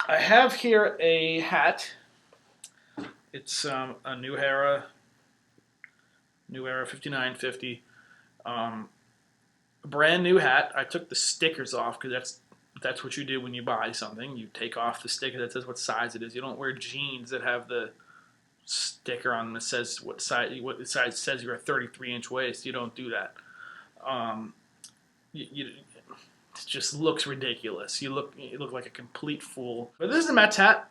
I have here a hat. It's a New Era 59fifty. A brand new hat. I took the stickers off because that's what you do when you buy something. You take off the sticker that says what size it is. You don't wear jeans that have the sticker on them that says what size says you're a 33-inch waist. You don't do that. Um, it just looks ridiculous. You look like a complete fool. But this is a Mets hat.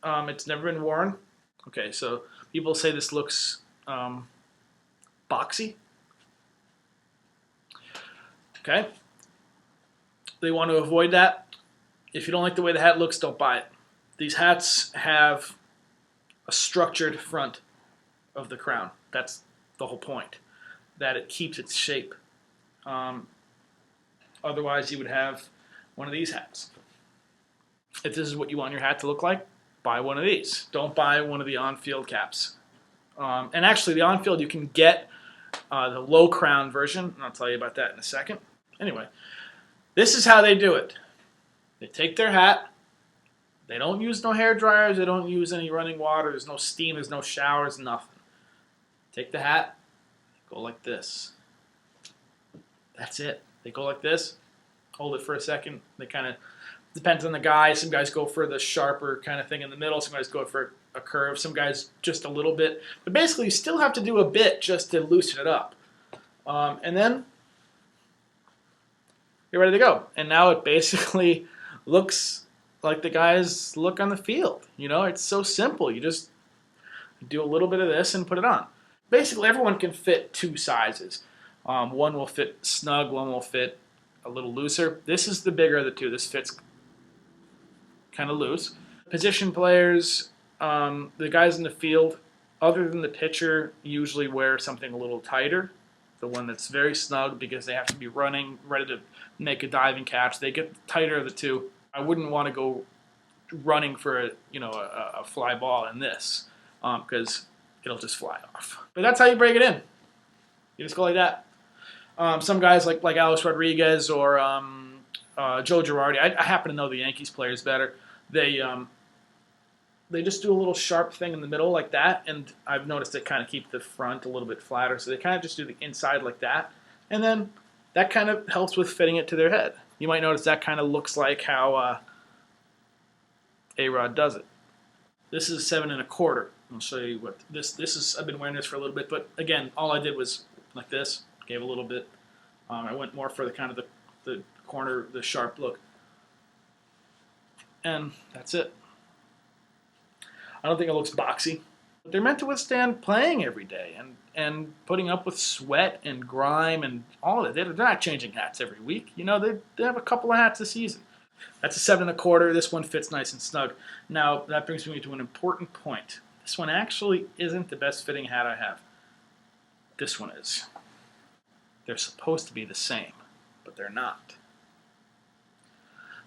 It's never been worn. Okay, so people say this looks boxy. Okay, they want to avoid that. If you don't like the way the hat looks, don't buy it. These hats have a structured front of the crown. That's the whole point, that it keeps its shape. Otherwise, you would have one of these hats. If this is what you want your hat to look like, buy one of these. Don't buy one of the on-field caps. And actually, the on-field, you can get the low crown version, and I'll tell you about that in a second. Anyway, this is how they do it. They take their hat. They don't use no hair dryers. They don't use any running water. There's no steam. There's no showers. Nothing. Take the hat. Go like this. That's it. They go like this. Hold it for a second. They kind of depends on the guy. Some guys go for the sharper kind of thing in the middle. Some guys go for a curve. Some guys just a little bit. But basically, you still have to do a bit just to loosen it up. And then you're ready to go. And now it basically looks like the guys look on the field. You know, it's so simple. You just do a little bit of this and put it on. Basically, everyone can fit two sizes. One will fit snug, one will fit a little looser. This is the bigger of the two. This fits kind of loose. Position players, the guys in the field, other than the pitcher, usually wear something a little tighter. The one that's very snug because they have to be running, ready to make a diving catch. They get tighter of the two. I wouldn't want to go running for a fly ball in this because it'll just fly off. But that's how you break it in. You just go like that. Some guys like Alex Rodriguez or Joe Girardi. I happen to know the Yankees players better. They just do a little sharp thing in the middle like that, and I've noticed it kind of keep the front a little bit flatter. So they kind of just do the inside like that, and then that kind of helps with fitting it to their head. You might notice that kind of looks like how A-Rod does it. This is 7 1/4. I'll show you what this is. I've been wearing this for a little bit, but again, all I did was like this. Gave a little bit. I went more for the kind of the corner, the sharp look, and that's it. I don't think it looks boxy. But they're meant to withstand playing every day and putting up with sweat and grime and all of it. They're not changing hats every week. You know, they have a couple of hats a season. That's a 7 1/4. This one fits nice and snug. Now, that brings me to an important point. This one actually isn't the best fitting hat I have. This one is. They're supposed to be the same, but they're not.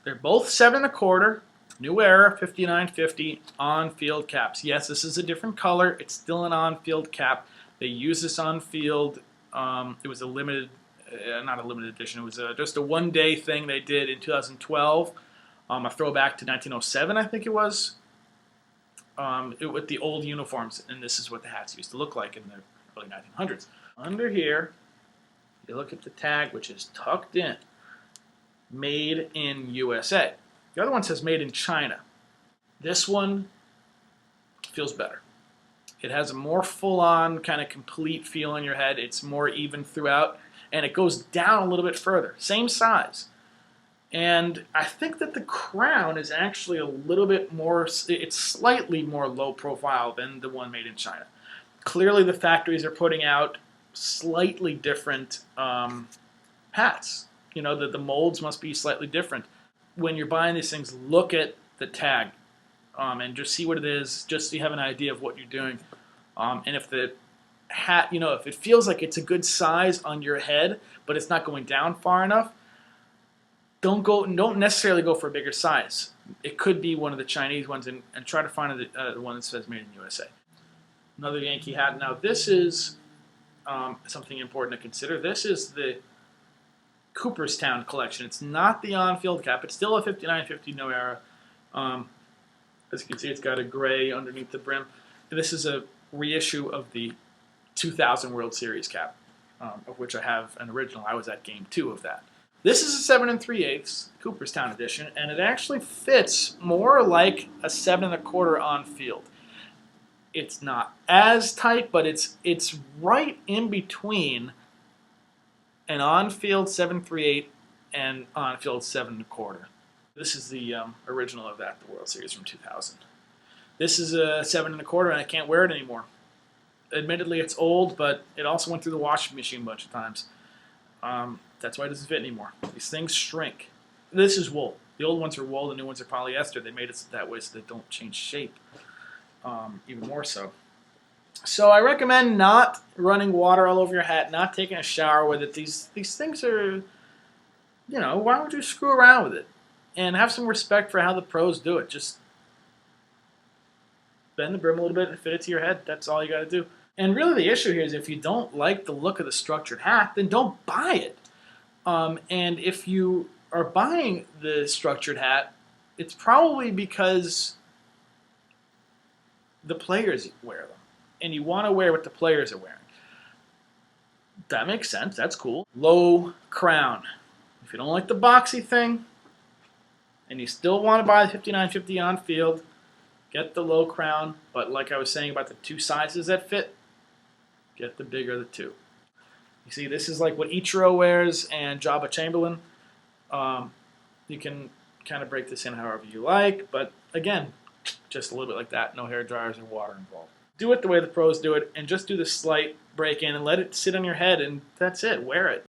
They're both 7 1/4. New Era 59fifty on-field caps. Yes, this is a different color. It's still an on-field cap. They use this on-field. It was a limited, not a limited edition. It was just a one-day thing they did in 2012. A throwback to 1907, I think it was. With the old uniforms, and this is what the hats used to look like in the early 1900s. Under here, you look at the tag, which is tucked in. Made in USA. The other one says made in China. This one feels better. It has a more full-on, kind of complete feel in your head. It's more even throughout, and it goes down a little bit further. Same size. And I think that the crown is actually a little bit more, it's slightly more low profile than the one made in China. Clearly the factories are putting out slightly different hats. You know, the molds must be slightly different. When you're buying these things, look at the tag and just see what it is, just so you have an idea of what you're doing. And if the hat, you know, if it feels like it's a good size on your head, but it's not going down far enough, don't necessarily go for a bigger size. It could be one of the Chinese ones, and try to find the one that says made in USA. Another Yankee hat. Now this is something important to consider. This is the Cooperstown collection. It's not the on-field cap. It's still a 59fifty New Era. As you can see, it's got a gray underneath the brim. This is a reissue of the 2000 World Series cap, of which I have an original. I was at Game 2 of that. This is a 7 3/8 Cooperstown edition, and it actually fits more like a 7 1/4 on field. It's not as tight, but it's right in between an on-field 7 3/8 and on-field 7 1/4. This is the original of that, the World Series from 2000. This is a 7 1/4, and I can't wear it anymore. Admittedly, it's old, but it also went through the washing machine a bunch of times. That's why it doesn't fit anymore. These things shrink. This is wool. The old ones are wool, the new ones are polyester. They made it that way so they don't change shape, even more so. So I recommend not running water all over your hat, not taking a shower with it. These things are, why don't you screw around with it? And have some respect for how the pros do it. Just bend the brim a little bit and fit it to your head. That's all you got to do. And really the issue here is if you don't like the look of the structured hat, then don't buy it. And if you are buying the structured hat, it's probably because the players wear them. And you want to wear what the players are wearing. That makes sense. That's cool. Low crown. If you don't like the boxy thing, and you still want to buy the 59fifty on field, get the low crown. But like I was saying about the two sizes that fit, get the bigger of the two. You see, this is like what Ichiro wears and Jabba Chamberlain. You can kind of break this in however you like, but again, just a little bit like that. No hair dryers or water involved. Do it the way the pros do it, and just do the slight break in and let it sit on your head, and that's it. Wear it.